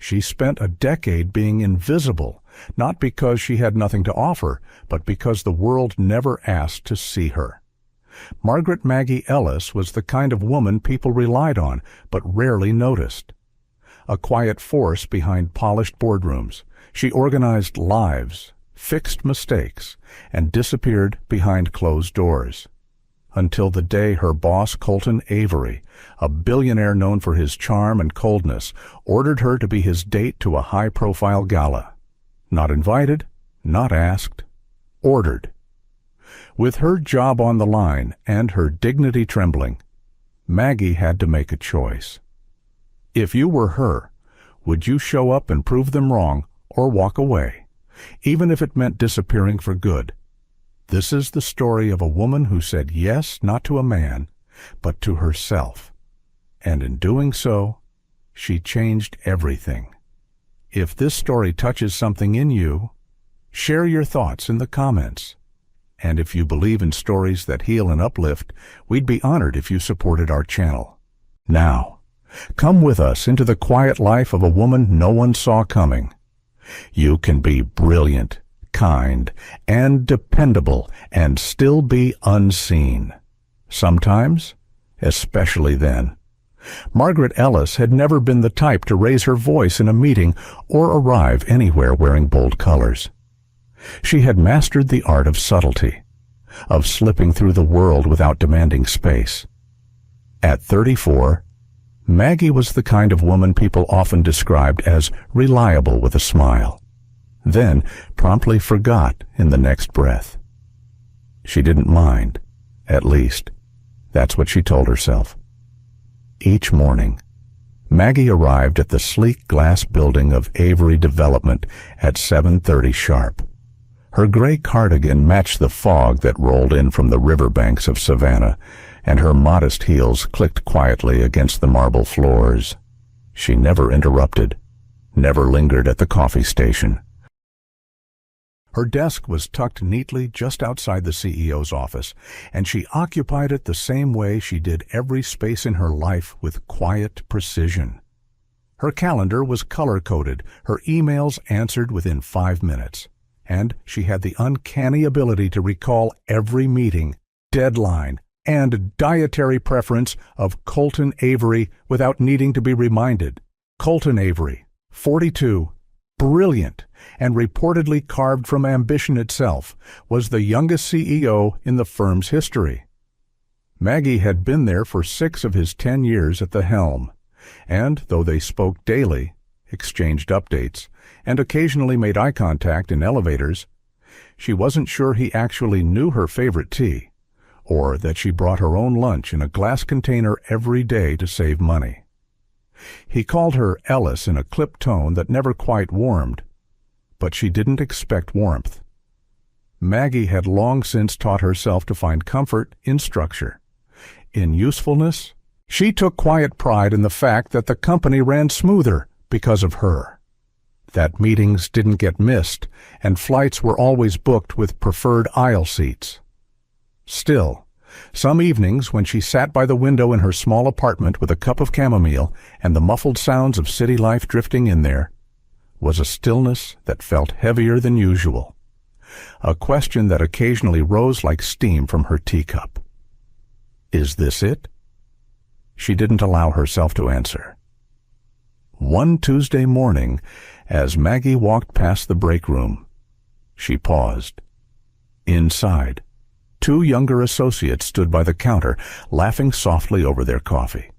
She spent a decade being invisible, not because she had nothing to offer, but because the world never asked to see her. Margaret Maggie Ellis was the kind of woman people relied on, but rarely noticed. A quiet force behind polished boardrooms, she organized lives, fixed mistakes, and disappeared behind closed doors. Until the day her boss, Colton Avery, a billionaire known for his charm and coldness, ordered her to be his date to a high-profile gala. Not invited, not asked, ordered. With her job on the line and her dignity trembling, Maggie had to make a choice. If you were her, would you show up and prove them wrong or walk away, even if it meant disappearing for good? This is the story of a woman who said yes not to a man, but to herself. And in doing so, she changed everything. If this story touches something in you, share your thoughts in the comments. And if you believe in stories that heal and uplift, we'd be honored if you supported our channel. Now, come with us into the quiet life of a woman no one saw coming. You can be brilliant, kind, and dependable, and still be unseen. Sometimes, especially then. Margaret Ellis had never been the type to raise her voice in a meeting or arrive anywhere wearing bold colors. She had mastered the art of subtlety, of slipping through the world without demanding space. At 34, Maggie was the kind of woman people often described as reliable with a smile, then promptly forgot in the next breath. She didn't mind, at least. That's what she told herself. Each morning, Maggie arrived at the sleek glass building of Avery Development at 7:30 sharp. Her gray cardigan matched the fog that rolled in from the riverbanks of Savannah, and her modest heels clicked quietly against the marble floors. She never interrupted, never lingered at the coffee station. Her desk was tucked neatly just outside the CEO's office, and she occupied it the same way she did every space in her life, with quiet precision. Her calendar was color-coded, her emails answered within 5 minutes, and she had the uncanny ability to recall every meeting, deadline, and dietary preference of Colton Avery without needing to be reminded. Colton Avery, 42, brilliant, and reportedly carved from ambition itself, was the youngest CEO in the firm's history. Maggie had been there for 6 of his 10 years at the helm, and though they spoke daily, exchanged updates, and occasionally made eye contact in elevators, she wasn't sure he actually knew her favorite tea, or that she brought her own lunch in a glass container every day to save money. He called her Ellis in a clipped tone that never quite warmed, but she didn't expect warmth. Maggie had long since taught herself to find comfort in structure. In usefulness, she took quiet pride in the fact that the company ran smoother because of her. That meetings didn't get missed, and flights were always booked with preferred aisle seats. Still, some evenings when she sat by the window in her small apartment with a cup of chamomile and the muffled sounds of city life drifting in there, was a stillness that felt heavier than usual, a question that occasionally rose like steam from her teacup. Is this it? She didn't allow herself to answer. One Tuesday morning, as Maggie walked past the break room, she paused. Inside, 2 younger associates stood by the counter, laughing softly over their coffee.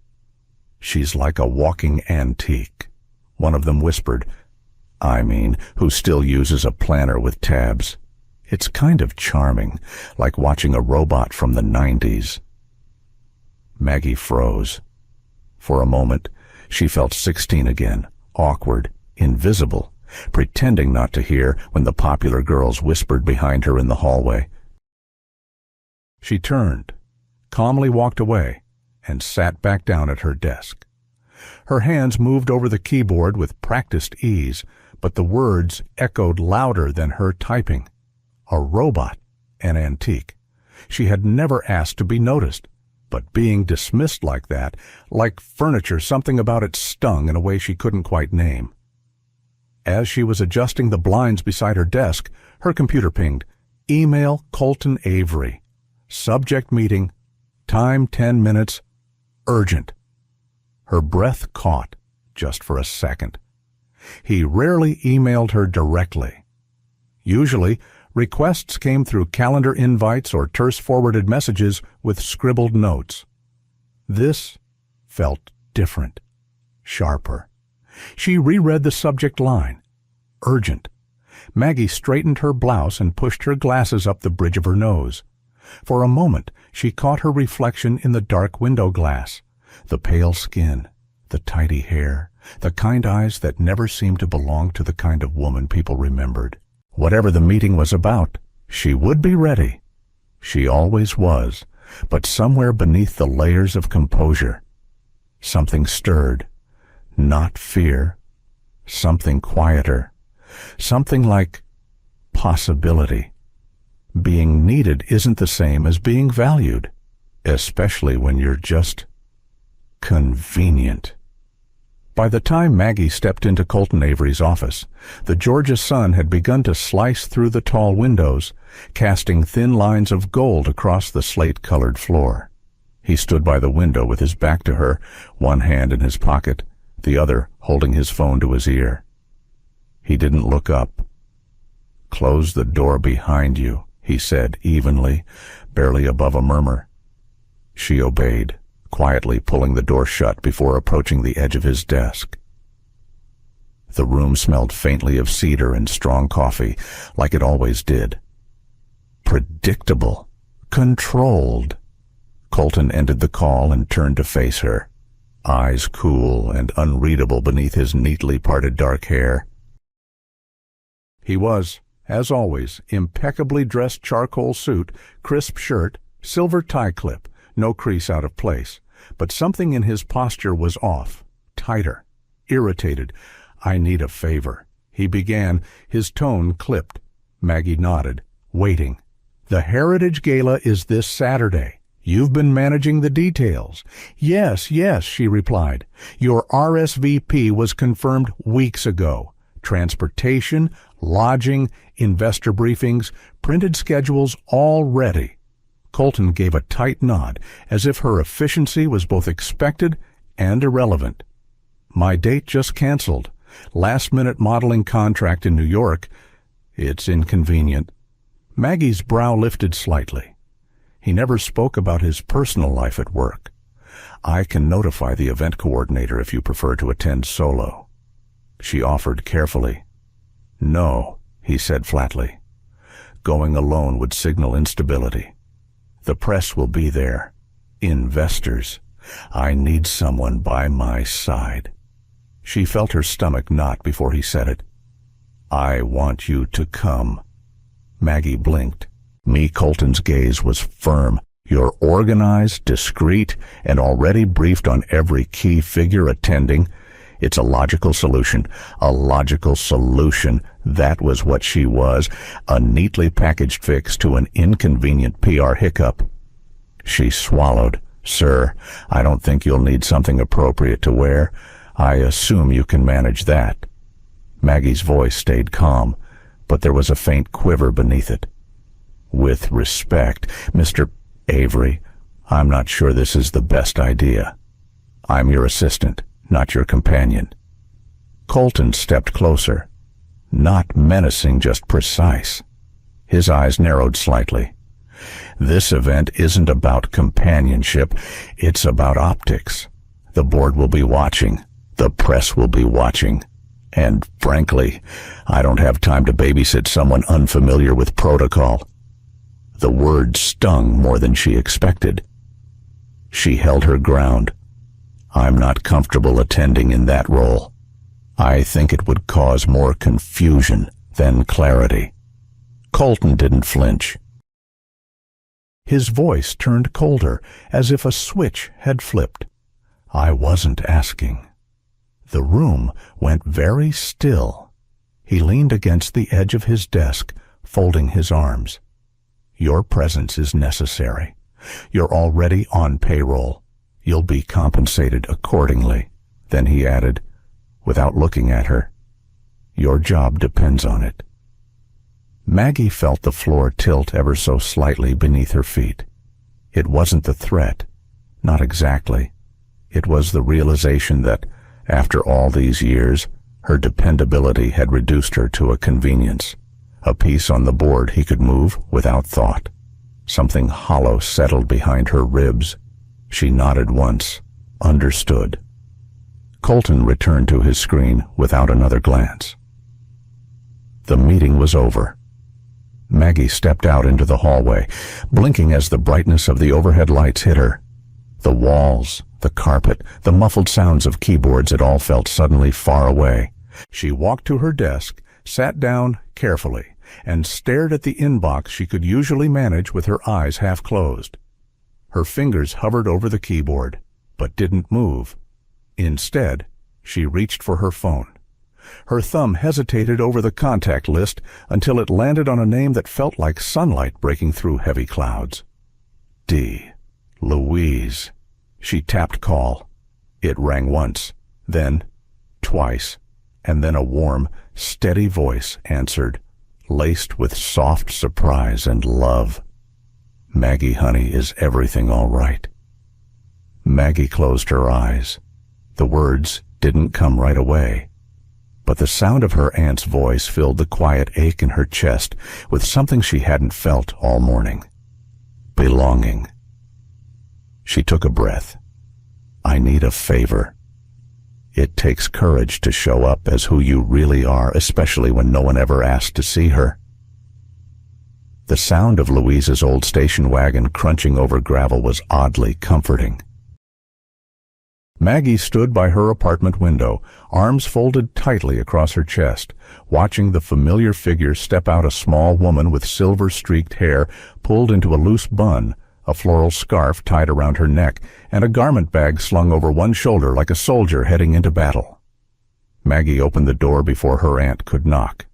"She's like a walking antique," one of them whispered. Who still uses a planner with tabs. It's kind of charming, like watching a robot from the 90s. Maggie froze. For a moment, she felt 16 again, awkward, invisible, pretending not to hear when the popular girls whispered behind her in the hallway. She turned, calmly walked away, and sat back down at her desk. Her hands moved over the keyboard with practiced ease, but the words echoed louder than her typing. A robot, an antique. She had never asked to be noticed, but being dismissed like that, like furniture, something about it stung in a way she couldn't quite name. As she was adjusting the blinds beside her desk, her computer pinged, "Email Colton Avery. Subject meeting. Time 10 minutes. Urgent." Her breath caught, just for a second. He rarely emailed her directly. Usually, requests came through calendar invites or terse forwarded messages with scribbled notes. This felt different, sharper. She reread the subject line. Urgent. Maggie straightened her blouse and pushed her glasses up the bridge of her nose. For a moment, she caught her reflection in the dark window glass. The pale skin, the tidy hair, the kind eyes that never seemed to belong to the kind of woman people remembered. Whatever the meeting was about, she would be ready. She always was, but somewhere beneath the layers of composure, something stirred. Not fear, something quieter, something like possibility. Being needed isn't the same as being valued, especially when you're just convenient. By the time Maggie stepped into Colton Avery's office, the Georgia sun had begun to slice through the tall windows, casting thin lines of gold across the slate-colored floor. He stood by the window with his back to her, one hand in his pocket, the other holding his phone to his ear. He didn't look up. "Close the door behind you," he said evenly, barely above a murmur. She obeyed, quietly pulling the door shut before approaching the edge of his desk. The room smelled faintly of cedar and strong coffee, like it always did. Predictable. Controlled. Colton ended the call and turned to face her, eyes cool and unreadable beneath his neatly parted dark hair. He was, as always, impeccably dressed charcoal suit, crisp shirt, silver tie clip, no crease out of place. But something in his posture was off, tighter, irritated. "I need a favor," he began, his tone clipped. Maggie nodded, waiting. "The Heritage Gala is this Saturday. You've been managing the details." Yes, she replied. "Your RSVP was confirmed weeks ago. Transportation, lodging, investor briefings, printed schedules all ready." Colton gave a tight nod, as if her efficiency was both expected and irrelevant. "My date just canceled. Last-minute modeling contract in New York. It's inconvenient." Maggie's brow lifted slightly. He never spoke about his personal life at work. "I can notify the event coordinator if you prefer to attend solo." She offered carefully. "No," he said flatly. "Going alone would signal instability. The press will be there. Investors. I need someone by my side." She felt her stomach knot before he said it. "I want you to come." Maggie blinked. Colton's gaze was firm. "You're organized, discreet, and already briefed on every key figure attending. It's a logical solution. A logical solution. That was what she was. A neatly packaged fix to an inconvenient PR hiccup." She swallowed. "Sir, I don't think you'll need something appropriate to wear. I assume you can manage that." Maggie's voice stayed calm, but there was a faint quiver beneath it. "With respect, Mr. Avery, I'm not sure this is the best idea. I'm your assistant, not your companion." Colton stepped closer. Not menacing, just precise. His eyes narrowed slightly. "This event isn't about companionship. It's about optics. The board will be watching. The press will be watching. And frankly, I don't have time to babysit someone unfamiliar with protocol." The word stung more than she expected. She held her ground. "I'm not comfortable attending in that role. I think it would cause more confusion than clarity." Colton didn't flinch. His voice turned colder, as if a switch had flipped. "I wasn't asking." The room went very still. He leaned against the edge of his desk, folding his arms. "Your presence is necessary. You're already on payroll. You'll be compensated accordingly." Then he added, without looking at her, Your job depends on it." Maggie felt the floor tilt ever so slightly beneath her feet. It wasn't the threat. Not exactly. It was the realization that, after all these years, her dependability had reduced her to a convenience, a piece on the board he could move without thought. Something hollow settled behind her ribs. She nodded once, understood. Colton returned to his screen without another glance. The meeting was over. Maggie stepped out into the hallway, blinking as the brightness of the overhead lights hit her. The walls, the carpet, the muffled sounds of keyboards, it all felt suddenly far away. She walked to her desk, sat down carefully, and stared at the inbox she could usually manage with her eyes half closed. Her fingers hovered over the keyboard, but didn't move. Instead, she reached for her phone. Her thumb hesitated over the contact list until it landed on a name that felt like sunlight breaking through heavy clouds. Louise. She tapped call. It rang once, then twice, and then a warm, steady voice answered, laced with soft surprise and love. "Maggie, honey, is everything all right?" Maggie closed her eyes. The words didn't come right away, but the sound of her aunt's voice filled the quiet ache in her chest with something she hadn't felt all morning. Belonging. She took a breath. "I need a favor." It takes courage to show up as who you really are, especially when no one ever asked to see her. The sound of Louise's old station wagon crunching over gravel was oddly comforting. Maggie stood by her apartment window, arms folded tightly across her chest, watching the familiar figure step out, a small woman with silver-streaked hair pulled into a loose bun, a floral scarf tied around her neck, and a garment bag slung over one shoulder like a soldier heading into battle. Maggie opened the door before her aunt could knock.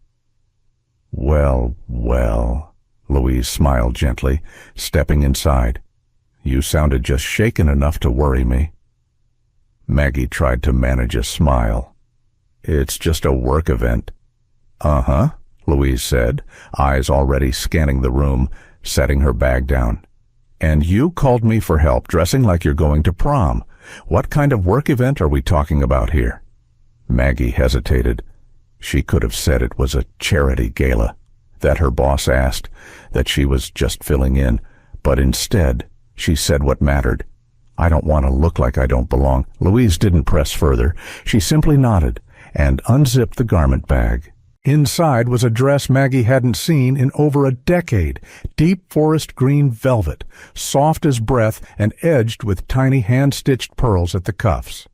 "Well, well," Louise smiled gently, stepping inside. "You sounded just shaken enough to worry me." Maggie tried to manage a smile. "It's just a work event." "Uh-huh," Louise said, eyes already scanning the room, setting her bag down. "And you called me for help dressing like you're going to prom. What kind of work event are we talking about here?" Maggie hesitated. She could have said it was a charity gala, that her boss asked, that she was just filling in, but instead she said what mattered. "I don't want to look like I don't belong." Louise didn't press further. She simply nodded and unzipped the garment bag. Inside was a dress Maggie hadn't seen in over a decade, deep forest green velvet, soft as breath and edged with tiny hand-stitched pearls at the cuffs.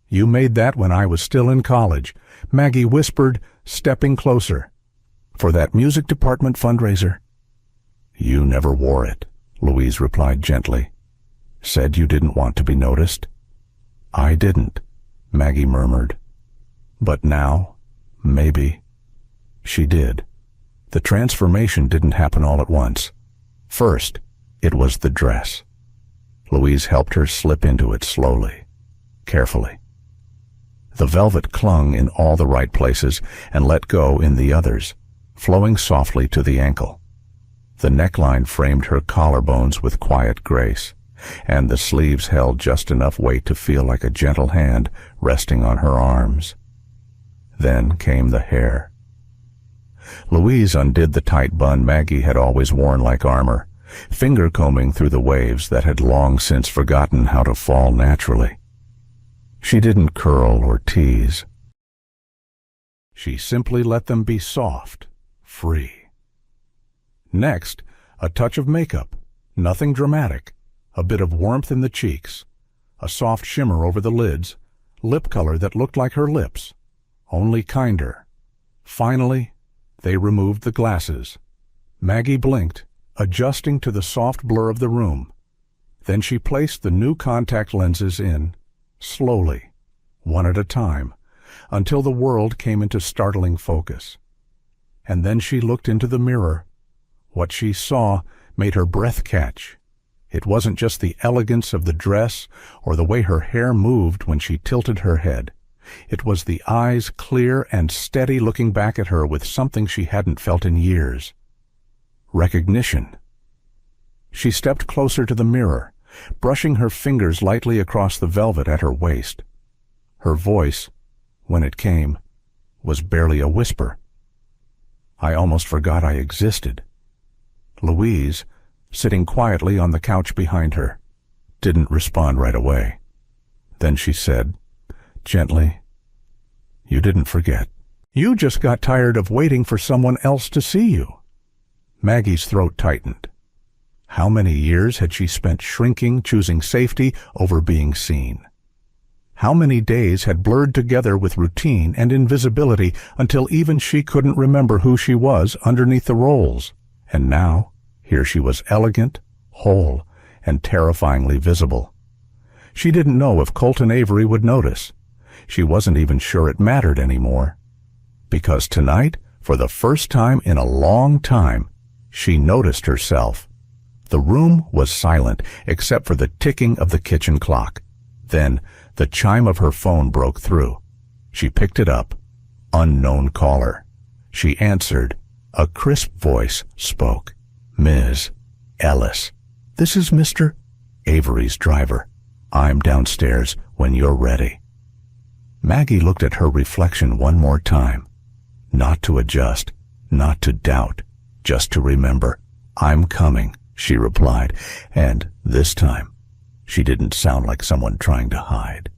"You made that when I was still in college," Maggie whispered, stepping closer. "For that music department fundraiser." "You never wore it," Louise replied gently. "Said you didn't want to be noticed." "I didn't," Maggie murmured. "But now, maybe." She did. The transformation didn't happen all at once. First, it was the dress. Louise helped her slip into it slowly, carefully. The velvet clung in all the right places and let go in the others, flowing softly to the ankle. The neckline framed her collarbones with quiet grace, and the sleeves held just enough weight to feel like a gentle hand resting on her arms. Then came the hair. Louise undid the tight bun Maggie had always worn like armor, finger-combing through the waves that had long since forgotten how to fall naturally. She didn't curl or tease. She simply let them be soft, free. Next, a touch of makeup, nothing dramatic. A bit of warmth in the cheeks, a soft shimmer over the lids, lip color that looked like her lips, only kinder. Finally, they removed the glasses. Maggie blinked, adjusting to the soft blur of the room. Then she placed the new contact lenses in, slowly, one at a time, until the world came into startling focus. And then she looked into the mirror. What she saw made her breath catch. It wasn't just the elegance of the dress or the way her hair moved when she tilted her head. It was the eyes, clear and steady, looking back at her with something she hadn't felt in years. Recognition. She stepped closer to the mirror, brushing her fingers lightly across the velvet at her waist. Her voice, when it came, was barely a whisper. I almost forgot I existed. Louise, sitting quietly on the couch behind her, didn't respond right away. Then she said, gently, "You didn't forget. You just got tired of waiting for someone else to see you." Maggie's throat tightened. How many years had she spent shrinking, choosing safety over being seen? How many days had blurred together with routine and invisibility until even she couldn't remember who she was underneath the rolls? And now, here she was, elegant, whole, and terrifyingly visible. She didn't know if Colton Avery would notice. She wasn't even sure it mattered anymore. Because tonight, for the first time in a long time, she noticed herself. The room was silent except for the ticking of the kitchen clock. Then, the chime of her phone broke through. She picked it up. Unknown caller. She answered. A crisp voice spoke. "Ms. Ellis, this is Mr. Avery's driver. I'm downstairs when you're ready." Maggie looked at her reflection one more time. Not to adjust, not to doubt, just to remember. "I'm coming," she replied, and this time, she didn't sound like someone trying to hide.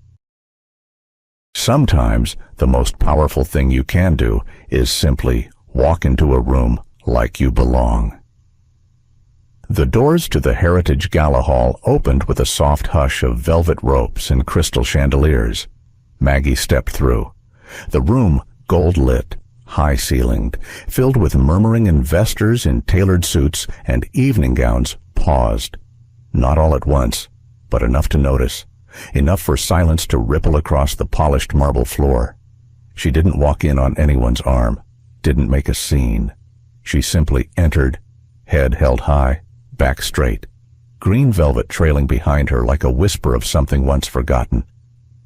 Sometimes, the most powerful thing you can do is simply walk into a room like you belong. The doors to the Heritage Gala Hall opened with a soft hush of velvet ropes and crystal chandeliers. Maggie stepped through. The room, gold-lit, high-ceilinged, filled with murmuring investors in tailored suits and evening gowns, paused. Not all at once, but enough to notice, enough for silence to ripple across the polished marble floor. She didn't walk in on anyone's arm, didn't make a scene. She simply entered, head held high, back straight, green velvet trailing behind her like a whisper of something once forgotten.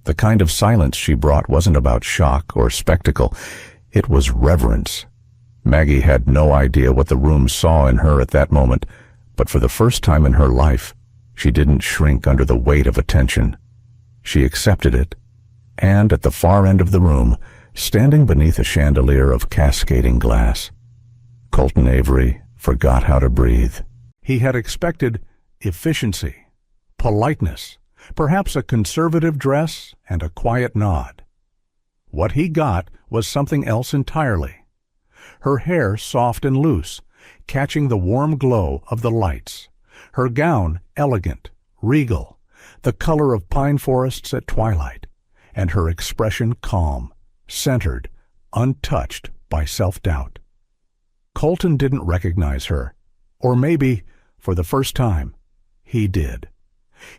The kind of silence she brought wasn't about shock or spectacle. It was reverence. Maggie had no idea what the room saw in her at that moment, but for the first time in her life, she didn't shrink under the weight of attention. She accepted it, and at the far end of the room, standing beneath a chandelier of cascading glass, Colton Avery forgot how to breathe. He had expected efficiency, politeness, perhaps a conservative dress and a quiet nod. What he got was something else entirely. Her hair soft and loose, catching the warm glow of the lights. Her gown elegant, regal, the color of pine forests at twilight, and her expression calm, centered, untouched by self-doubt. Colton didn't recognize her, or maybe, for the first time, he did.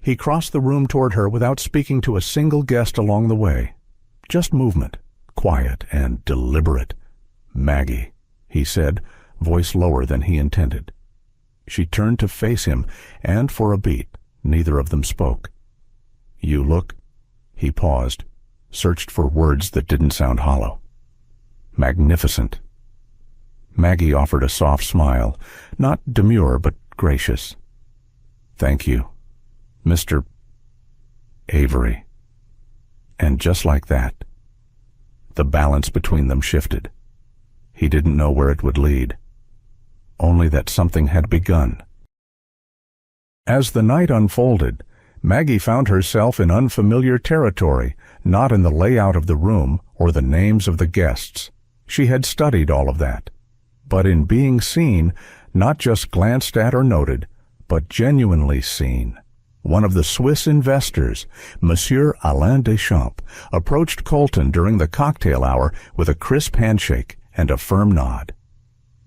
He crossed the room toward her without speaking to a single guest along the way. Just movement, quiet and deliberate. "Maggie," he said, voice lower than he intended. She turned to face him, and for a beat, neither of them spoke. "You look—" He paused, searched for words that didn't sound hollow. "Magnificent." Maggie offered a soft smile, not demure but gracious. "Thank you, Mr. Avery." And just like that, the balance between them shifted. He didn't know where it would lead, only that something had begun. As the night unfolded, Maggie found herself in unfamiliar territory, not in the layout of the room or the names of the guests. She had studied all of that. But in being seen, not just glanced at or noted, but genuinely seen. One of the Swiss investors, Monsieur Alain Deschamps, approached Colton during the cocktail hour with a crisp handshake and a firm nod.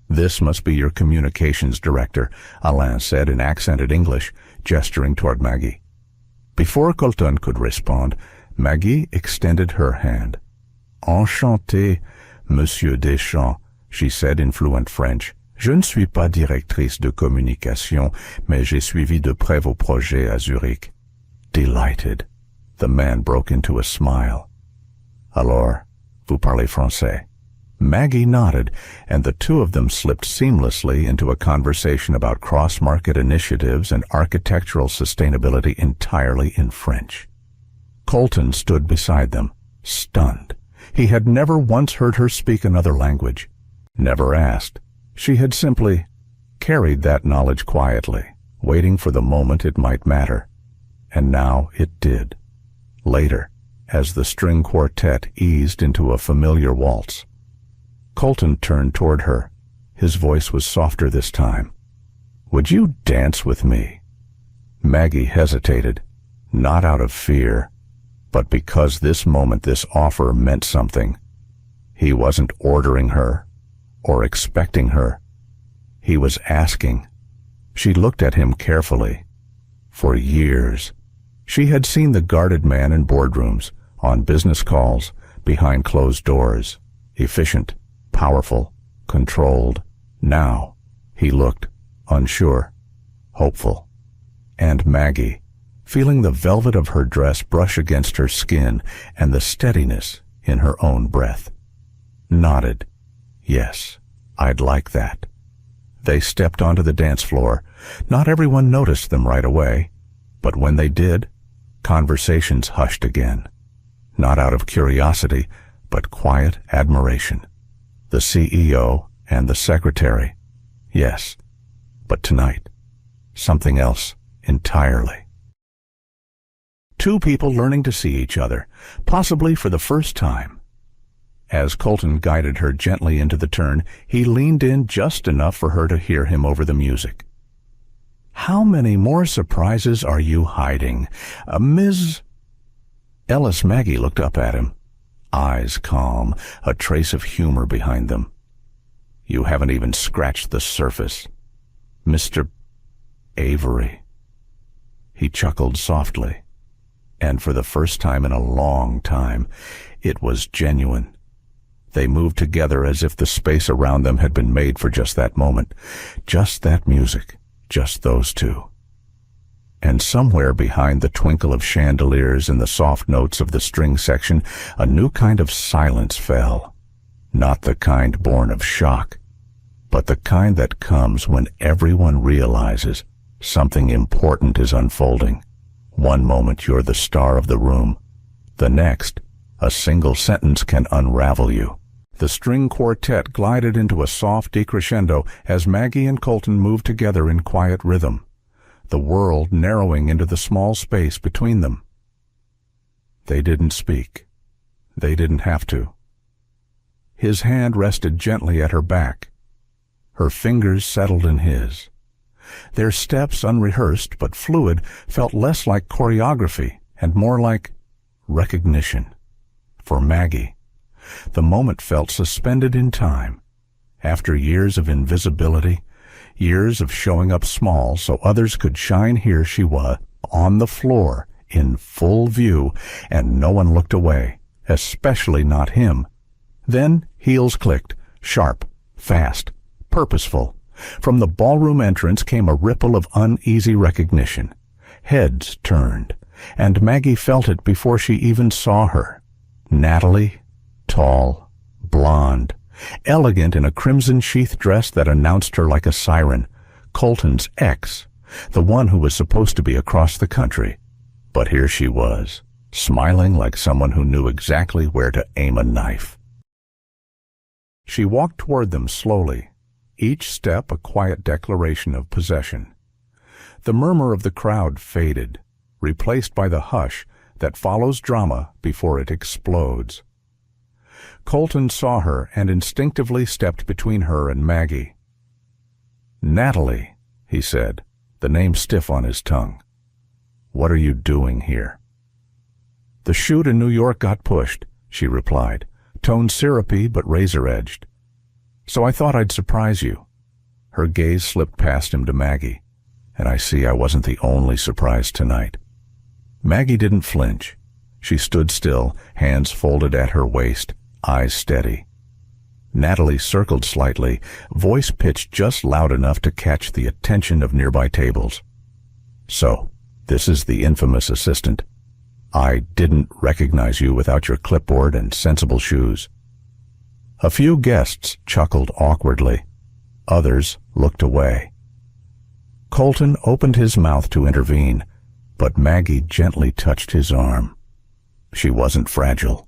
"This must be your communications director," Alain said in accented English, gesturing toward Maggie. Before Colton could respond, Maggie extended her hand. "Enchanté, Monsieur Deschamps," she said in fluent French. "Je ne suis pas directrice de communication, mais j'ai suivi de près vos projets à Zurich." Delighted, the man broke into a smile. Alors, vous parlez français? Maggie nodded, and the two of them slipped seamlessly into a conversation about cross-market initiatives and architectural sustainability entirely in French. Colton stood beside them, stunned. He had never once heard her speak another language, never asked. She had simply carried that knowledge quietly, waiting for the moment it might matter. And now it did. Later, as the string quartet eased into a familiar waltz, Colton turned toward her. His voice was softer this time. "Would you dance with me?" Maggie hesitated, not out of fear, but because this moment, this offer meant something. He wasn't ordering her or expecting her. He was asking. She looked at him carefully. For years, she had seen the guarded man in boardrooms, on business calls, behind closed doors, efficient, powerful, controlled. Now, he looked unsure, hopeful. And Maggie, feeling the velvet of her dress brush against her skin and the steadiness in her own breath, nodded. Yes, I'd like that. They stepped onto the dance floor. Not everyone noticed them right away, but when they did, conversations hushed again. Not out of curiosity, but quiet admiration. The CEO and the secretary. Yes, but tonight, something else entirely. Two people learning to see each other, possibly for the first time. As Colton guided her gently into the turn, he leaned in just enough for her to hear him over the music. "How many more surprises are you hiding, Ms.?" Ellis Maggie looked up at him, eyes calm, a trace of humor behind them. "You haven't even scratched the surface, Mr. Avery." He chuckled softly, and for the first time in a long time, it was genuine. They moved together as if the space around them had been made for just that moment, just that music, just those two. And somewhere behind the twinkle of chandeliers and the soft notes of the string section, a new kind of silence fell. Not the kind born of shock, but the kind that comes when everyone realizes something important is unfolding. One moment you're the star of the room. The next, a single sentence can unravel you. The string quartet glided into a soft decrescendo as Maggie and Colton moved together in quiet rhythm, the world narrowing into the small space between them. They didn't speak. They didn't have to. His hand rested gently at her back. Her fingers settled in his. Their steps, unrehearsed but fluid, felt less like choreography and more like recognition. For Maggie, the moment felt suspended in time. After years of invisibility, years of showing up small so others could shine, here she was, on the floor, in full view, and no one looked away, especially not him. Then heels clicked, sharp, fast, purposeful. From the ballroom entrance came a ripple of uneasy recognition. Heads turned, and Maggie felt it before she even saw her. Natalie, tall, blonde, elegant in a crimson sheath dress that announced her like a siren. Colton's ex, the one who was supposed to be across the country. But here she was, smiling like someone who knew exactly where to aim a knife. She walked toward them slowly, each step a quiet declaration of possession. The murmur of the crowd faded, replaced by the hush that follows drama before it explodes. Colton saw her and instinctively stepped between her and Maggie. "Natalie," he said, the name stiff on his tongue. "What are you doing here?" "The shoot in New York got pushed," she replied, tone syrupy but razor-edged. "So I thought I'd surprise you." Her gaze slipped past him to Maggie, and I see I wasn't the only surprise tonight. Maggie didn't flinch. She stood still, hands folded at her waist, eyes steady. Natalie circled slightly, voice pitched just loud enough to catch the attention of nearby tables. "So, this is the infamous assistant." I didn't recognize you without your clipboard and sensible shoes." A few guests chuckled awkwardly. Others looked away. Colton opened his mouth to intervene, but Maggie gently touched his arm. She wasn't fragile.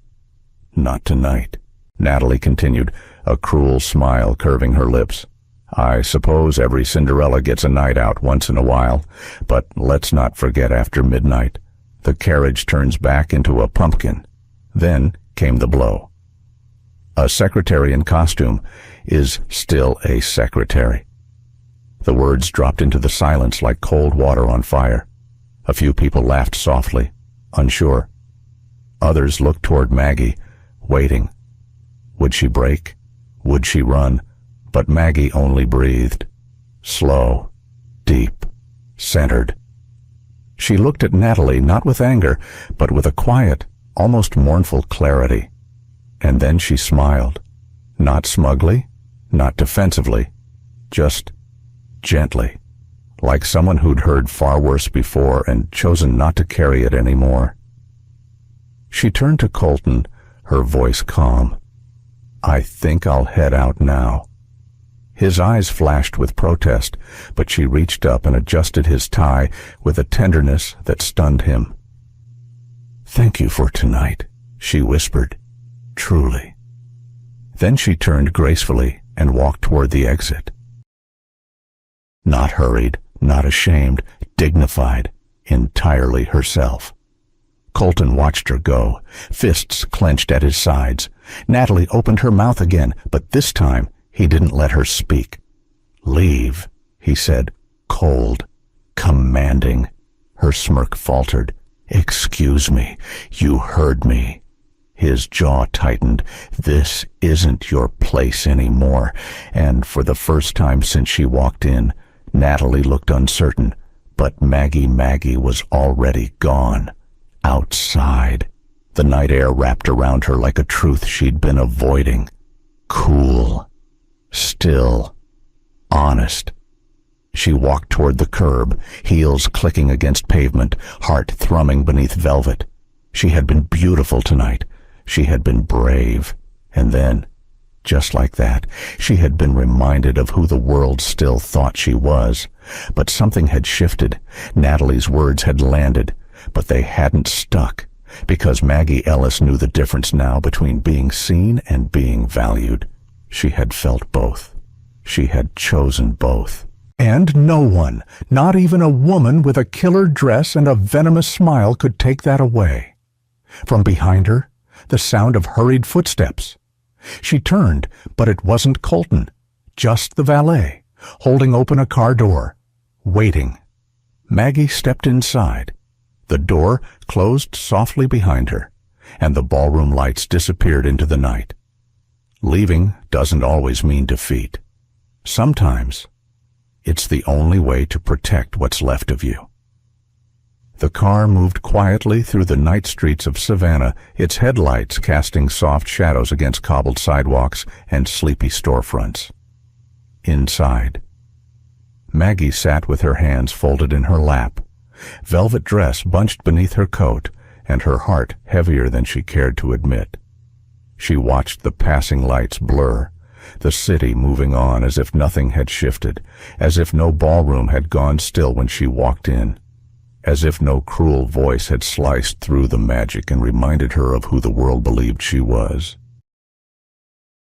"Not tonight," Natalie continued, a cruel smile curving her lips. "I suppose every Cinderella gets a night out once in a while, but let's not forget after midnight. The carriage turns back into a pumpkin." Then came the blow. A secretary in costume is still a secretary. The words dropped into the silence like cold water on fire. A few people laughed softly, unsure. Others looked toward Maggie, waiting. Would she break? Would she run? But Maggie only breathed. Slow, deep, centered. She looked at Natalie not with anger, but with a quiet, almost mournful clarity. And then she smiled. Not smugly, not defensively, just gently, like someone who'd heard far worse before and chosen not to carry it anymore. She turned to Colton, her voice calm. "I think I'll head out now." His eyes flashed with protest, but she reached up and adjusted his tie with a tenderness that stunned him. "Thank you for tonight," she whispered, truly. Then she turned gracefully and walked toward the exit. Not hurried, not ashamed, dignified, entirely herself. Colton watched her go, fists clenched at his sides. Natalie opened her mouth again, but this time he didn't let her speak. "Leave," he said, cold, commanding. Her smirk faltered. "Excuse me, you heard me." His jaw tightened. "This isn't your place anymore." And for the first time since she walked in, Natalie looked uncertain, but Maggie was already gone. Outside. The night air wrapped around her like a truth she'd been avoiding. Cool. Still. Honest. She walked toward the curb, heels clicking against pavement, heart thrumming beneath velvet. She had been beautiful tonight. She had been brave. And then, just like that, she had been reminded of who the world still thought she was. But something had shifted. Natalie's words had landed, but they hadn't stuck, because Maggie Ellis knew the difference now between being seen and being valued. She had felt both. She had chosen both. And no one, not even a woman with a killer dress and a venomous smile, could take that away. From behind her, the sound of hurried footsteps. She turned, but it wasn't Colton, just the valet, holding open a car door, waiting. Maggie stepped inside. The door closed softly behind her, and the ballroom lights disappeared into the night. Leaving doesn't always mean defeat. Sometimes it's the only way to protect what's left of you. The car moved quietly through the night streets of Savannah, its headlights casting soft shadows against cobbled sidewalks and sleepy storefronts. Inside, Maggie sat with her hands folded in her lap, velvet dress bunched beneath her coat, and her heart heavier than she cared to admit. She watched the passing lights blur, the city moving on as if nothing had shifted, as if no ballroom had gone still when she walked in, as if no cruel voice had sliced through the magic and reminded her of who the world believed she was.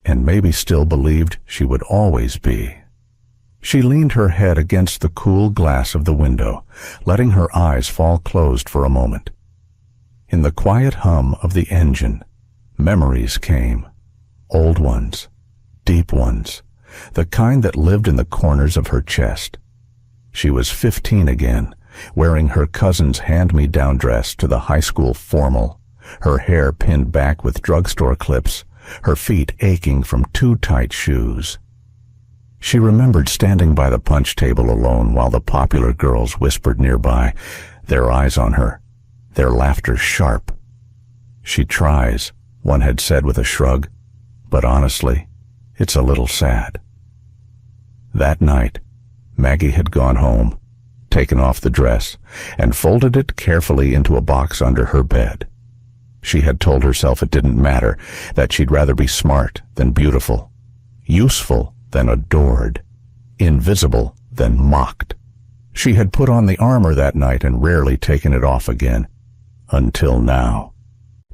And maybe still believed she would always be. She leaned her head against the cool glass of the window, letting her eyes fall closed for a moment. In the quiet hum of the engine, memories came, old ones, deep ones, the kind that lived in the corners of her chest. She was 15 again, wearing her cousin's hand-me-down dress to the high school formal, her hair pinned back with drugstore clips, her feet aching from too tight shoes. She remembered standing by the punch table alone while the popular girls whispered nearby, their eyes on her, their laughter sharp. "She tries," one had said with a shrug, "but honestly, it's a little sad." That night, Maggie had gone home, taken off the dress, and folded it carefully into a box under her bed. She had told herself it didn't matter, that she'd rather be smart than beautiful, useful than adored, invisible than mocked. She had put on the armor that night and rarely taken it off again, until now.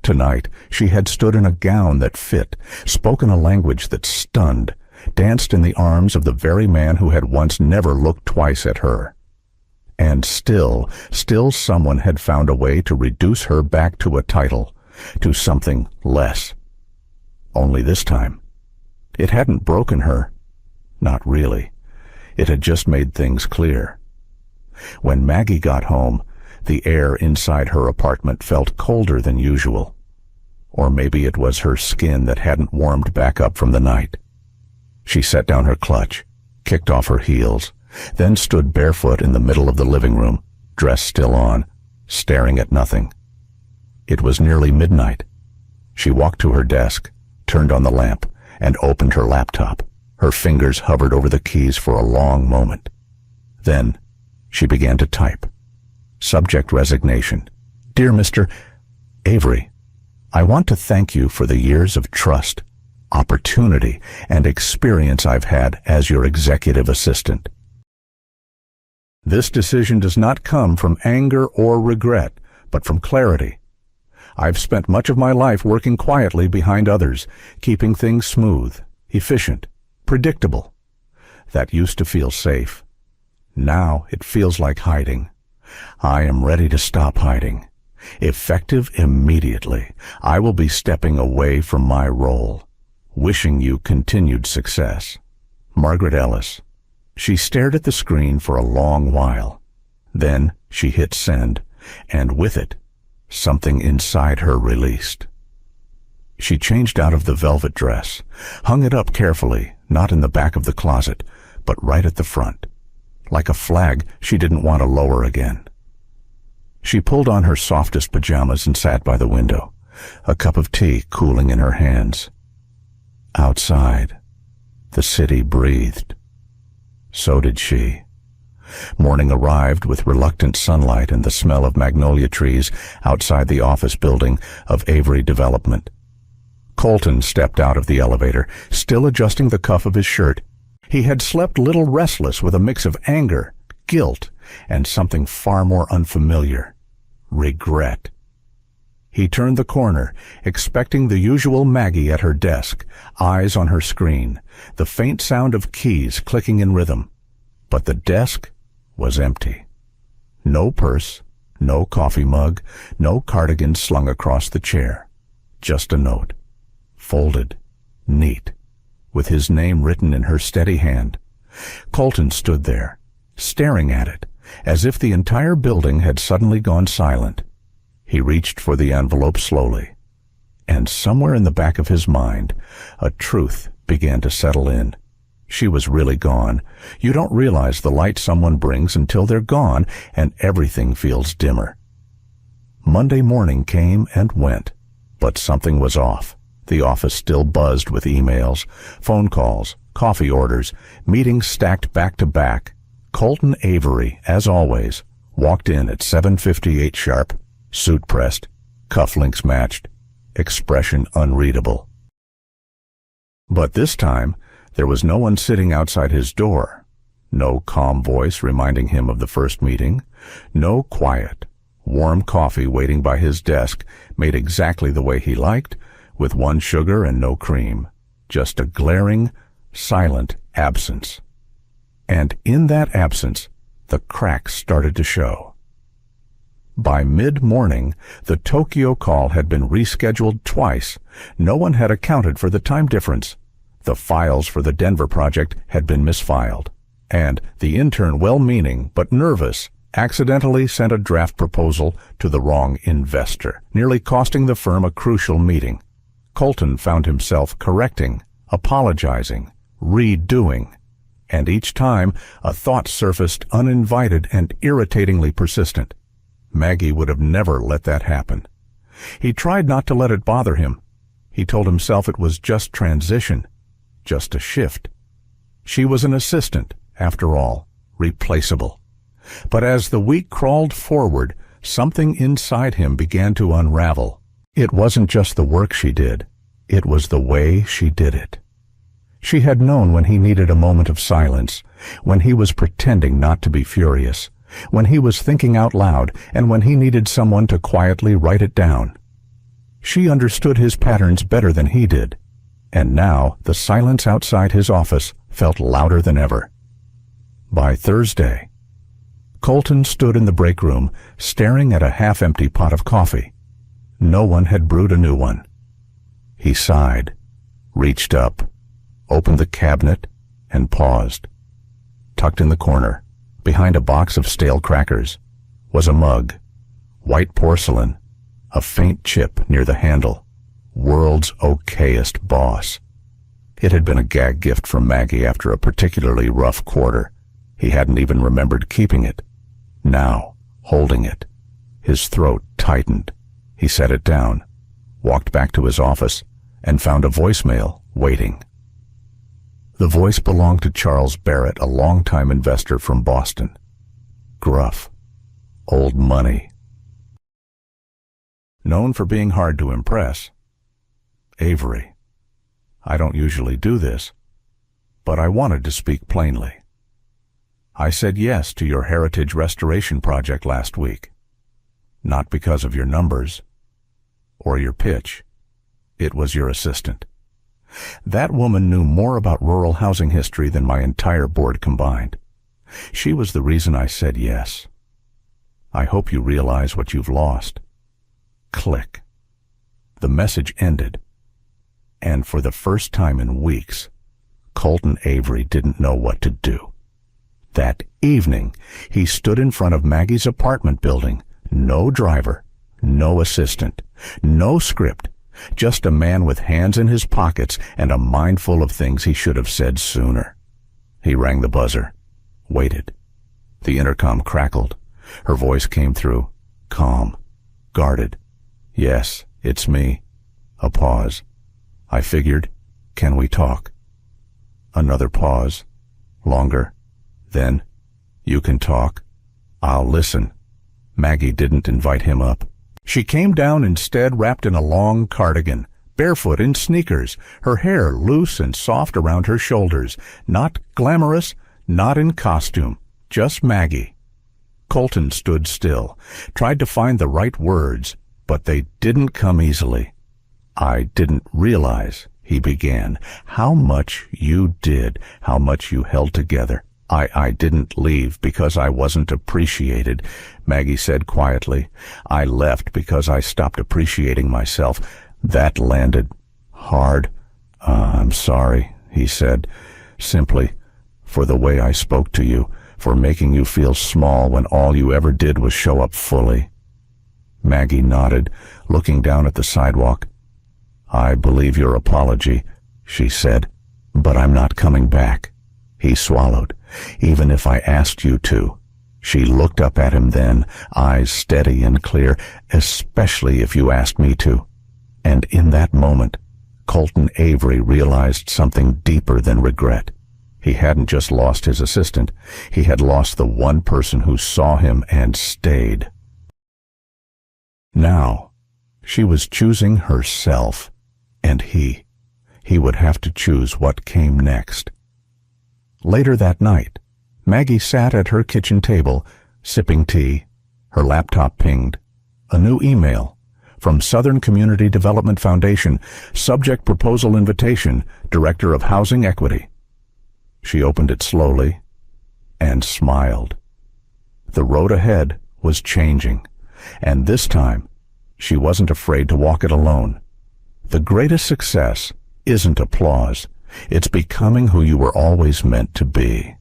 Tonight, she had stood in a gown that fit, spoken a language that stunned, danced in the arms of the very man who had once never looked twice at her. And still someone had found a way to reduce her back to a title, to something less. Only this time, it hadn't broken her. Not really. It had just made things clear. When Maggie got home, the air inside her apartment felt colder than usual. Or maybe it was her skin that hadn't warmed back up from the night. She set down her clutch, kicked off her heels, then stood barefoot in the middle of the living room, dress still on, staring at nothing. It was nearly midnight. She walked to her desk, turned on the lamp, and opened her laptop. Her fingers hovered over the keys for a long moment. Then she began to type. Subject resignation. Dear Mr. Avery, I want to thank you for the years of trust, opportunity, and experience I've had as your executive assistant. This decision does not come from anger or regret, but from clarity. I've spent much of my life working quietly behind others, keeping things smooth, efficient, predictable. That used to feel safe. Now it feels like hiding. I am ready to stop hiding. Effective immediately, I will be stepping away from my role. Wishing you continued success. Margaret Ellis. She stared at the screen for a long while. Then she hit send, and with it, something inside her released. She changed out of the velvet dress, hung it up carefully, not in the back of the closet, but right at the front. Like a flag she didn't want to lower again. She pulled on her softest pajamas and sat by the window, a cup of tea cooling in her hands. Outside, the city breathed. So did she. Morning arrived with reluctant sunlight and the smell of magnolia trees outside the office building of Avery Development. Colton stepped out of the elevator, still adjusting the cuff of his shirt. He had slept little restless with a mix of anger, guilt, and something far more unfamiliar, regret. He turned the corner, expecting the usual Maggie at her desk, eyes on her screen, the faint sound of keys clicking in rhythm. But the desk was empty. No purse, no coffee mug, no cardigan slung across the chair. Just a note, folded, neat, with his name written in her steady hand. Colton stood there, staring at it, as if the entire building had suddenly gone silent. He reached for the envelope slowly, and somewhere in the back of his mind, a truth began to settle in. She was really gone. You don't realize the light someone brings until they're gone, and everything feels dimmer. Monday morning came and went, but something was off. The office still buzzed with emails, phone calls, coffee orders, meetings stacked back to back. Colton Avery, as always, walked in at 7:58 sharp, suit pressed, cufflinks matched, expression unreadable. But this time, there was no one sitting outside his door. No calm voice reminding him of the first meeting. No quiet, warm coffee waiting by his desk made exactly the way he liked, with 1 sugar and no cream. Just a glaring, silent absence. And in that absence, the cracks started to show. By mid-morning, the Tokyo call had been rescheduled twice. No one had accounted for the time difference. The files for the Denver project had been misfiled. And the intern, well-meaning but nervous, accidentally sent a draft proposal to the wrong investor, nearly costing the firm a crucial meeting. Colton found himself correcting, apologizing, redoing. And each time, a thought surfaced uninvited and irritatingly persistent. Maggie would have never let that happen. He tried not to let it bother him. He told himself it was just transition, just a shift. She was an assistant, after all, replaceable. But as the week crawled forward, something inside him began to unravel. It wasn't just the work she did, it was the way she did it. She had known when he needed a moment of silence, when he was pretending not to be furious, when he was thinking out loud, and when he needed someone to quietly write it down. She understood his patterns better than he did, and now the silence outside his office felt louder than ever. By Thursday, Colton stood in the break room, staring at a half-empty pot of coffee. No one had brewed a new one. He sighed, reached up, opened the cabinet, and paused. Tucked in the corner, behind a box of stale crackers, was a mug, white porcelain, a faint chip near the handle, world's okayest boss. It had been a gag gift from Maggie after a particularly rough quarter. He hadn't even remembered keeping it. Now, holding it, his throat tightened. He set it down, walked back to his office, and found a voicemail waiting. The voice belonged to Charles Barrett, a longtime investor from Boston. Gruff. Old money. Known for being hard to impress. Avery, I don't usually do this, but I wanted to speak plainly. I said yes to your heritage restoration project last week. Not because of your numbers or your pitch. It was your assistant. That woman knew more about rural housing history than my entire board combined. She was the reason I said yes. I hope you realize what you've lost. Click. The message ended, and for the first time in weeks, Colton Avery didn't know what to do. That evening, he stood in front of Maggie's apartment building. No driver, no assistant, no script, just a man with hands in his pockets and a mind full of things he should have said sooner. He rang the buzzer, waited. The intercom crackled. Her voice came through, calm, guarded. Yes, it's me. A pause. I figured, can we talk? Another pause. Longer. Then, you can talk. I'll listen. Maggie didn't invite him up. She came down instead wrapped in a long cardigan, barefoot in sneakers, her hair loose and soft around her shoulders, not glamorous, not in costume, just Maggie. Colton stood still, tried to find the right words, but they didn't come easily. I didn't realize, he began, how much you did, how much you held together. I didn't leave because I wasn't appreciated, Maggie said quietly. I left because I stopped appreciating myself. That landed hard. I'm sorry, he said, simply, for the way I spoke to you, for making you feel small when all you ever did was show up fully. Maggie nodded, looking down at the sidewalk. I believe your apology, she said, but I'm not coming back. He swallowed. Even if I asked you to. She looked up at him then, eyes steady and clear, especially if you asked me to. And in that moment, Colton Avery realized something deeper than regret. He hadn't just lost his assistant, he had lost the one person who saw him and stayed. Now, she was choosing herself, and he would have to choose what came next. Later that night, Maggie sat at her kitchen table, sipping tea. Her laptop pinged. A new email from Southern Community Development Foundation, subject proposal invitation, Director of Housing Equity. She opened it slowly and smiled. The road ahead was changing, and this time, she wasn't afraid to walk it alone. The greatest success isn't applause. It's becoming who you were always meant to be.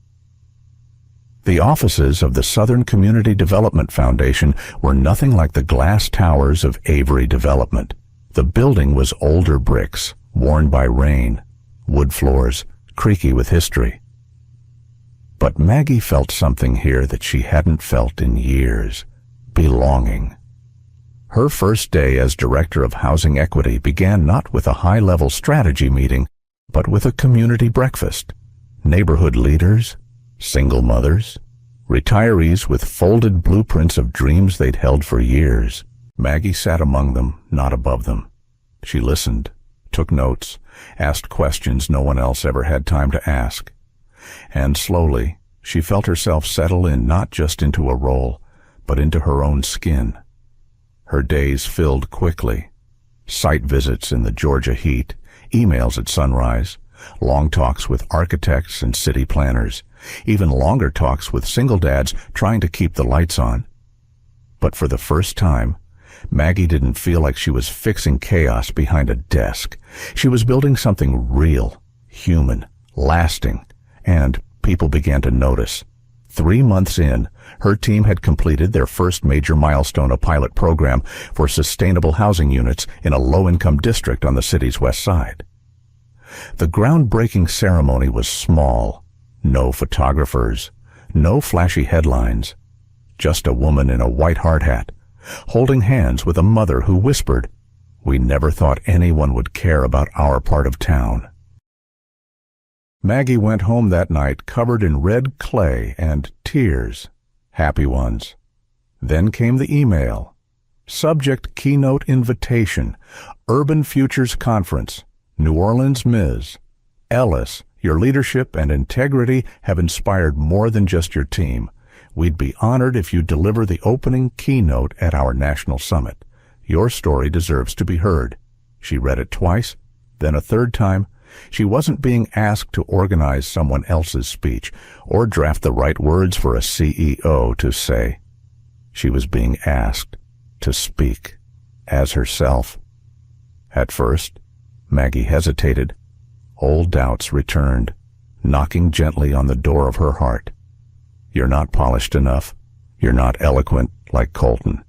The offices of the Southern Community Development Foundation were nothing like the glass towers of Avery Development. The building was older bricks, worn by rain, wood floors, creaky with history. But Maggie felt something here that she hadn't felt in years: belonging. Her first day as Director of Housing Equity began not with a high-level strategy meeting, but with a community breakfast. Neighborhood leaders, single mothers, Retirees with folded blueprints of dreams they'd held for years. Maggie sat among them, not above them. She listened, took notes, asked questions no one else ever had time to ask. And slowly, she felt herself settle in not just into a role, but into her own skin. Her days filled quickly. Site visits in the Georgia heat, emails at sunrise, long talks with architects and city planners, even longer talks with single dads trying to keep the lights on. But for the first time, Maggie didn't feel like she was fixing chaos behind a desk. She was building something real, human, lasting, and people began to notice. 3 months in, her team had completed their first major milestone, a pilot program for sustainable housing units in a low-income district on the city's west side. The groundbreaking ceremony was small. No photographers, no flashy headlines. Just a woman in a white hard hat, holding hands with a mother who whispered, "We never thought anyone would care about our part of town." Maggie went home that night covered in red clay and tears, happy ones. Then came the email. Subject: keynote invitation, Urban Futures Conference, New Orleans, Ms. Ellis, your leadership and integrity have inspired more than just your team. We'd be honored if you deliver the opening keynote at our national summit. Your story deserves to be heard. She read it twice, then a third time. She wasn't being asked to organize someone else's speech or draft the right words for a CEO to say. She was being asked to speak as herself. At first, Maggie hesitated. Old doubts returned, knocking gently on the door of her heart. You're not polished enough. You're not eloquent like Colton.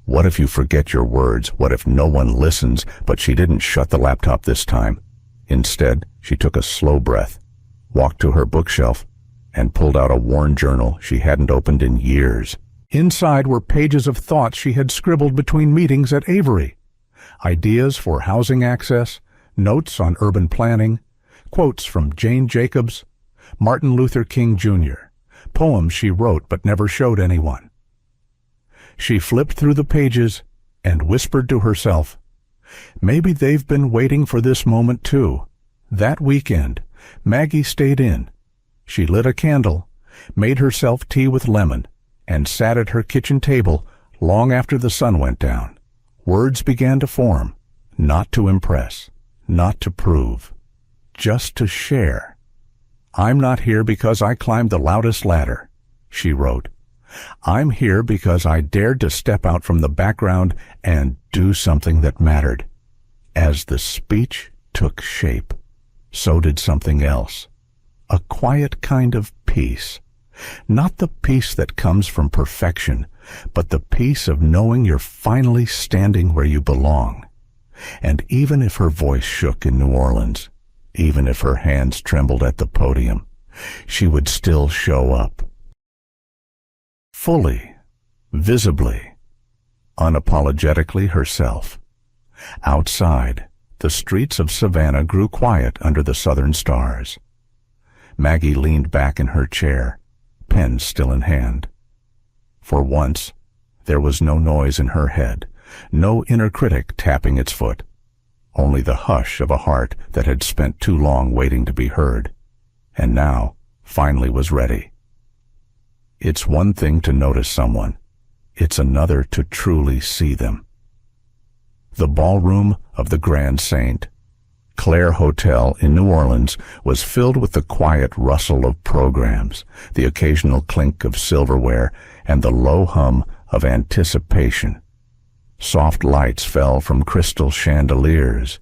What if you forget your words? What if no one listens? But she didn't shut the laptop this time. Instead, she took a slow breath, walked to her bookshelf, and pulled out a worn journal she hadn't opened in years. Inside were pages of thoughts she had scribbled between meetings at Avery. Ideas for housing access, notes on urban planning, quotes from Jane Jacobs, Martin Luther King Jr., poems she wrote but never showed anyone. She flipped through the pages and whispered to herself, maybe they've been waiting for this moment too. That weekend, Maggie stayed in. She lit a candle, made herself tea with lemon, and sat at her kitchen table long after the sun went down. Words began to form, not to impress, not to prove, just to share. I'm not here because I climbed the loudest ladder, she wrote. I'm here because I dared to step out from the background and do something that mattered. As the speech took shape, so did something else. A quiet kind of peace. Not the peace that comes from perfection, but the peace of knowing you're finally standing where you belong. And even if her voice shook in New Orleans, even if her hands trembled at the podium, she would still show up. Fully, visibly, unapologetically herself. Outside, the streets of Savannah grew quiet under the southern stars. Maggie leaned back in her chair, pen still in hand. For once, there was no noise in her head, no inner critic tapping its foot, only the hush of a heart that had spent too long waiting to be heard, and now finally was ready. It's one thing to notice someone. It's another to truly see them. The ballroom of the Grand St. Claire Hotel in New Orleans was filled with the quiet rustle of programs, the occasional clink of silverware, and the low hum of anticipation. Soft lights fell from crystal chandeliers.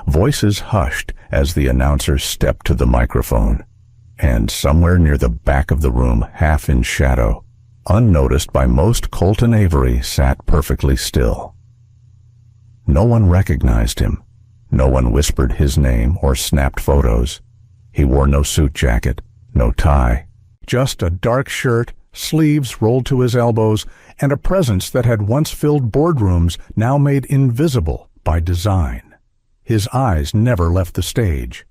Voices hushed as the announcer stepped to the microphone. And somewhere near the back of the room, half in shadow, unnoticed by most, Colton Avery sat perfectly still. No one recognized him. No one whispered his name or snapped photos. He wore no suit jacket, no tie, just a dark shirt, sleeves rolled to his elbows, and a presence that had once filled boardrooms, now made invisible by design. His eyes never left the stage.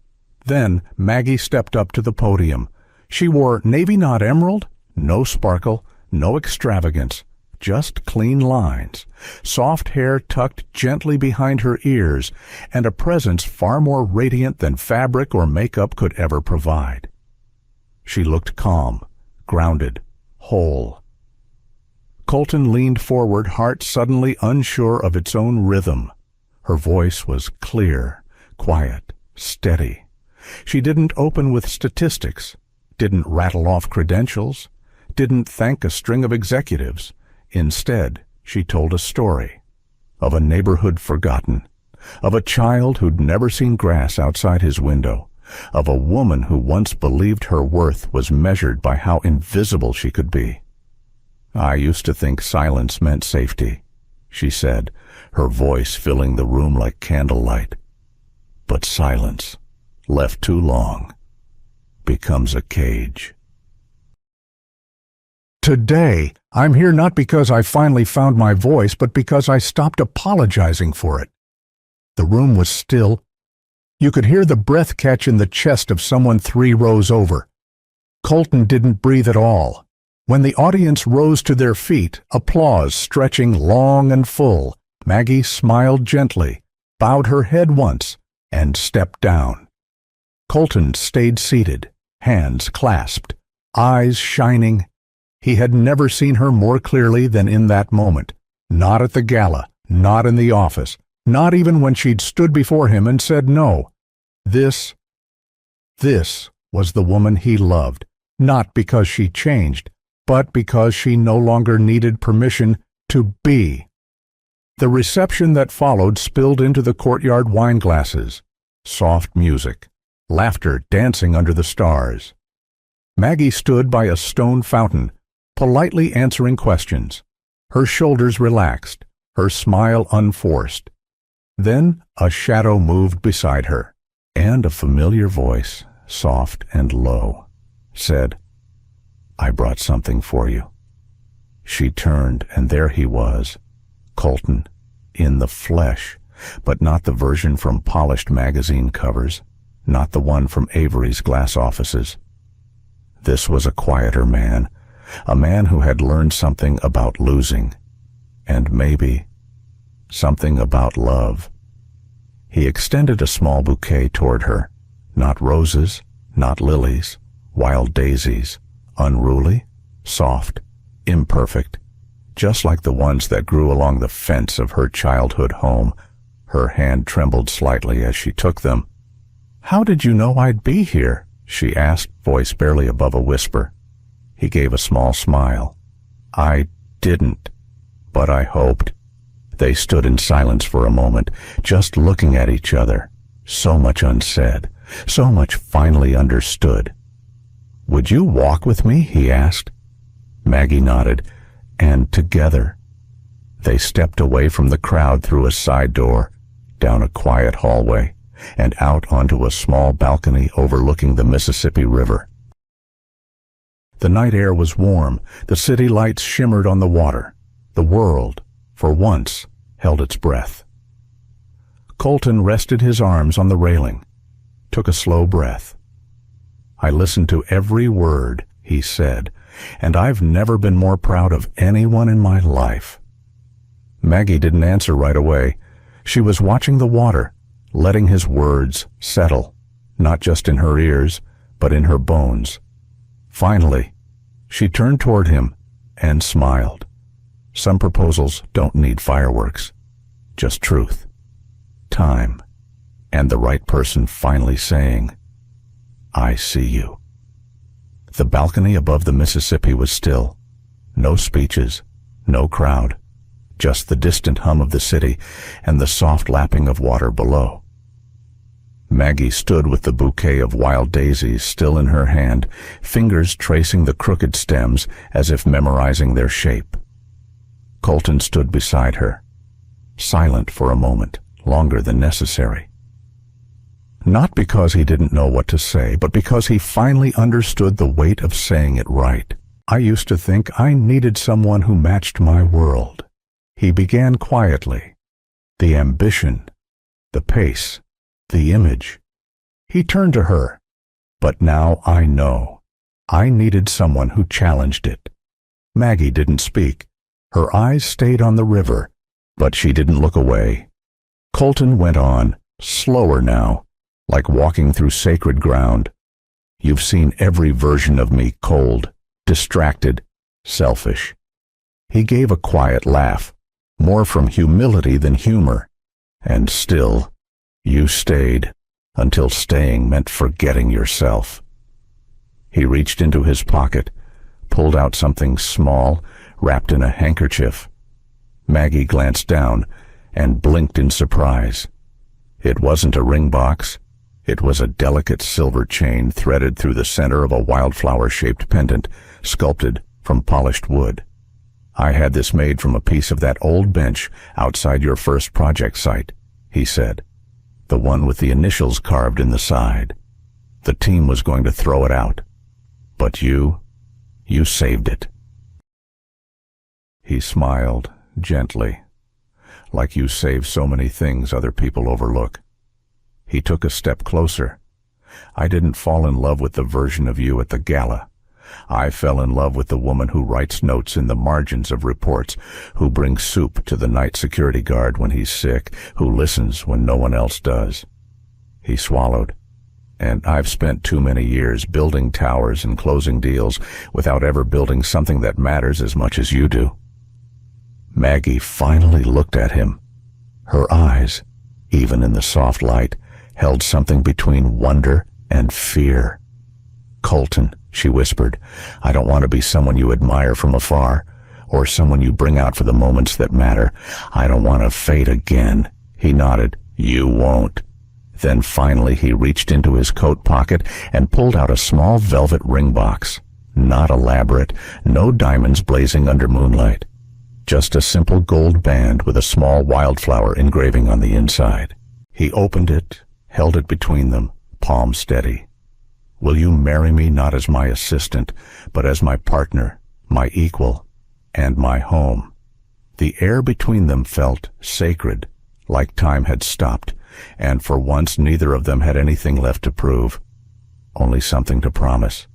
Then Maggie stepped up to the podium. She wore navy knot emerald, No sparkle, no extravagance, just clean lines, soft hair tucked gently behind her ears, and a presence far more radiant than fabric or makeup could ever provide. She looked calm, grounded, whole. Colton leaned forward, heart suddenly unsure of its own rhythm. Her voice was clear, quiet, steady. She didn't open with statistics, didn't rattle off credentials, didn't thank a string of executives. Instead, she told a story of a neighborhood forgotten, of a child who'd never seen grass outside his window, of a woman who once believed her worth was measured by how invisible she could be. "I used to think silence meant safety," she said, her voice filling the room like candlelight. "But silence, left too long, becomes a cage." Today, I'm here not because I finally found my voice, but because I stopped apologizing for it. The room was still. You could hear the breath catch in the chest of someone 3 rows over. Colton didn't breathe at all. When the audience rose to their feet, applause stretching long and full, Maggie smiled gently, bowed her head once, and stepped down. Colton stayed seated, hands clasped, eyes shining. He had never seen her more clearly than in that moment, not at the gala, not in the office, not even when she'd stood before him and said no. This was the woman he loved, not because she changed, but because she no longer needed permission to be. The reception that followed spilled into the courtyard wine glasses. Soft music, laughter dancing under the stars. Maggie stood by a stone fountain, politely answering questions, her shoulders relaxed, her smile unforced. Then a shadow moved beside her, and a familiar voice, soft and low, said, "I brought something for you." She turned, and there he was, Colton, in the flesh, but not the version from polished magazine covers, not the one from Avery's glass offices. This was a quieter man, a man who had learned something about losing, and maybe something about love. He extended a small bouquet toward her, not roses, not lilies, wild daisies, unruly, soft, imperfect, just like the ones that grew along the fence of her childhood home. Her hand trembled slightly as she took them. "How did you know I'd be here?" she asked, voice barely above a whisper. He gave a small smile. "I didn't, but I hoped." They stood in silence for a moment, just looking at each other. So much unsaid, so much finally understood. "Would you walk with me?" he asked. Maggie nodded, and together they stepped away from the crowd through a side door, down a quiet hallway, and out onto a small balcony overlooking the Mississippi River. The night air was warm, the city lights shimmered on the water. The world, for once, held its breath. Colton rested his arms on the railing, took a slow breath. "I listened to every word," he said, "and I've never been more proud of anyone in my life." Maggie didn't answer right away. She was watching the water, letting his words settle, not just in her ears, but in her bones. Finally, she turned toward him and smiled. Some proposals don't need fireworks, just truth, time, and the right person finally saying, "I see you." The balcony above the Mississippi was still. No speeches, no crowd, just the distant hum of the city and the soft lapping of water below. Maggie stood with the bouquet of wild daisies still in her hand, fingers tracing the crooked stems as if memorizing their shape. Colton stood beside her, silent for a moment, longer than necessary. Not because he didn't know what to say, but because he finally understood the weight of saying it right. "I used to think I needed someone who matched my world." He began quietly. The ambition, the pace, the image. He turned to her. "But now I know. I needed someone who challenged it. Maggie didn't speak. Her eyes stayed on the river, but she didn't look away. Colton went on, slower now, like walking through sacred ground. You've seen every version of me, cold, distracted, selfish. He gave a quiet laugh, more from humility than humor. And still, you stayed, until staying meant forgetting yourself. He reached into his pocket, pulled out something small, wrapped in a handkerchief. Maggie glanced down and blinked in surprise. It wasn't a ring box. It was a delicate silver chain threaded through the center of a wildflower-shaped pendant, sculpted from polished wood. I had this made from a piece of that old bench outside your first project site, he said. The one with the initials carved in the side. The team was going to throw it out. But you saved it. He smiled gently, like you save so many things other people overlook. He took a step closer. I didn't fall in love with the version of you at the gala. I fell in love with the woman who writes notes in the margins of reports, who brings soup to the night security guard when he's sick, who listens when no one else does. He swallowed. And I've spent too many years building towers and closing deals without ever building something that matters as much as you do. Maggie finally looked at him. Her eyes, even in the soft light, held something between wonder and fear. Colton, she whispered, I don't want to be someone you admire from afar, or someone you bring out for the moments that matter. I don't want to fade again. He nodded. You won't. Then finally he reached into his coat pocket and pulled out a small velvet ring box. Not elaborate, no diamonds blazing under moonlight. Just a simple gold band with a small wildflower engraving on the inside. He opened it, held it between them, palm steady. Will you marry me not as my assistant, but as my partner, my equal, and my home? The air between them felt sacred, like time had stopped, and for once neither of them had anything left to prove, only something to promise.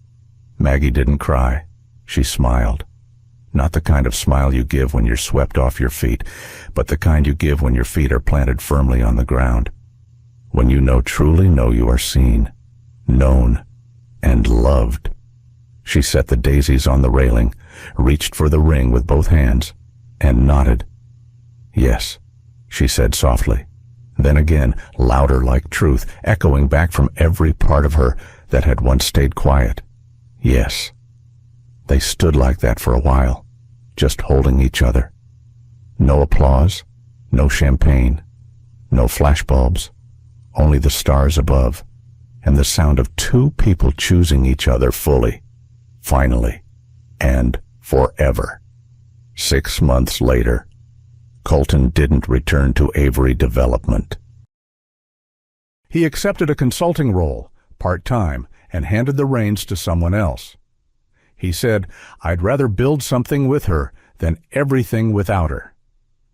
Maggie didn't cry. She smiled. Not the kind of smile you give when you're swept off your feet, but the kind you give when your feet are planted firmly on the ground. When you truly know you are seen, known, and loved. She set the daisies on the railing, reached for the ring with both hands, and nodded. Yes, she said softly. Then again, louder like truth, echoing back from every part of her that had once stayed quiet. Yes. They stood like that for a while, just holding each other. No applause, no champagne, no flashbulbs, only the stars above, and the sound of two people choosing each other fully, finally, and forever. 6 months later, Colton didn't return to Avery Development. He accepted a consulting role, part-time, and handed the reins to someone else. He said, I'd rather build something with her than everything without her.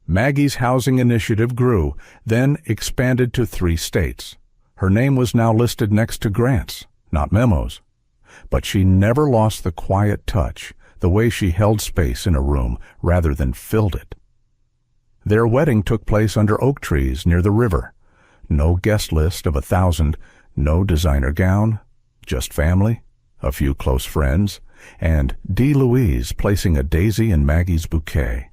Maggie's housing initiative grew, then expanded to 3 states. Her name was now listed next to grants, not memos. But she never lost the quiet touch, the way she held space in a room rather than filled it. Their wedding took place under oak trees near the river. No guest list of 1,000, no designer gown, just family, a few close friends, and D. Louise placing a daisy in Maggie's bouquet.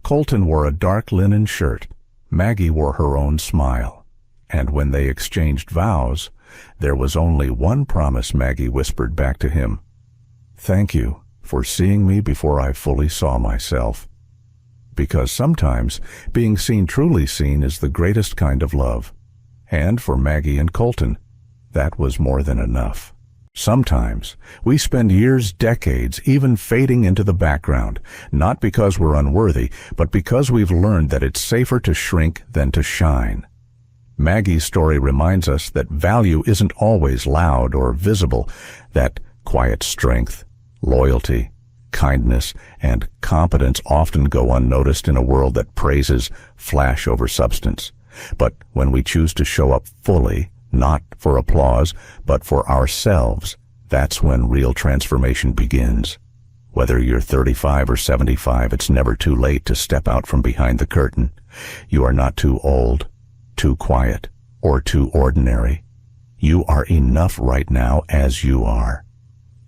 Colton wore a dark linen shirt. Maggie wore her own smile. And when they exchanged vows, there was only one promise Maggie whispered back to him. Thank you for seeing me before I fully saw myself. Because sometimes being seen truly seen is the greatest kind of love. And for Maggie and Colton, that was more than enough. Sometimes we spend years, decades, even fading into the background, not because we're unworthy, but because we've learned that it's safer to shrink than to shine. Maggie's story reminds us that value isn't always loud or visible, that quiet strength, loyalty, kindness, and competence often go unnoticed in a world that praises flash over substance. But when we choose to show up fully, not for applause, but for ourselves, That's when real transformation begins. Whether you're 35 or 75, it's never too late to step out from behind the curtain. You are not too old, too quiet, or too ordinary. You are enough right now as you are.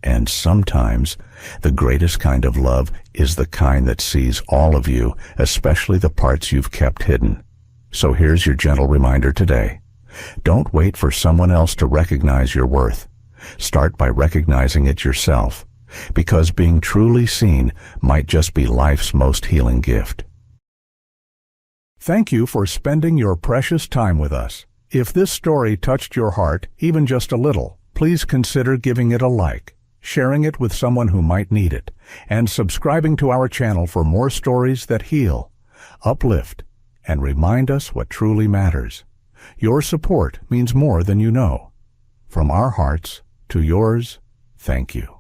And sometimes, the greatest kind of love is the kind that sees all of you, especially the parts you've kept hidden. So here's your gentle reminder today. Don't wait for someone else to recognize your worth. Start by recognizing it yourself, because being truly seen might just be life's most healing gift. Thank you for spending your precious time with us. If this story touched your heart, even just a little, please consider giving it a like, sharing it with someone who might need it, and subscribing to our channel for more stories that heal, uplift, and remind us what truly matters. Your support means more than you know. From our hearts to yours, thank you.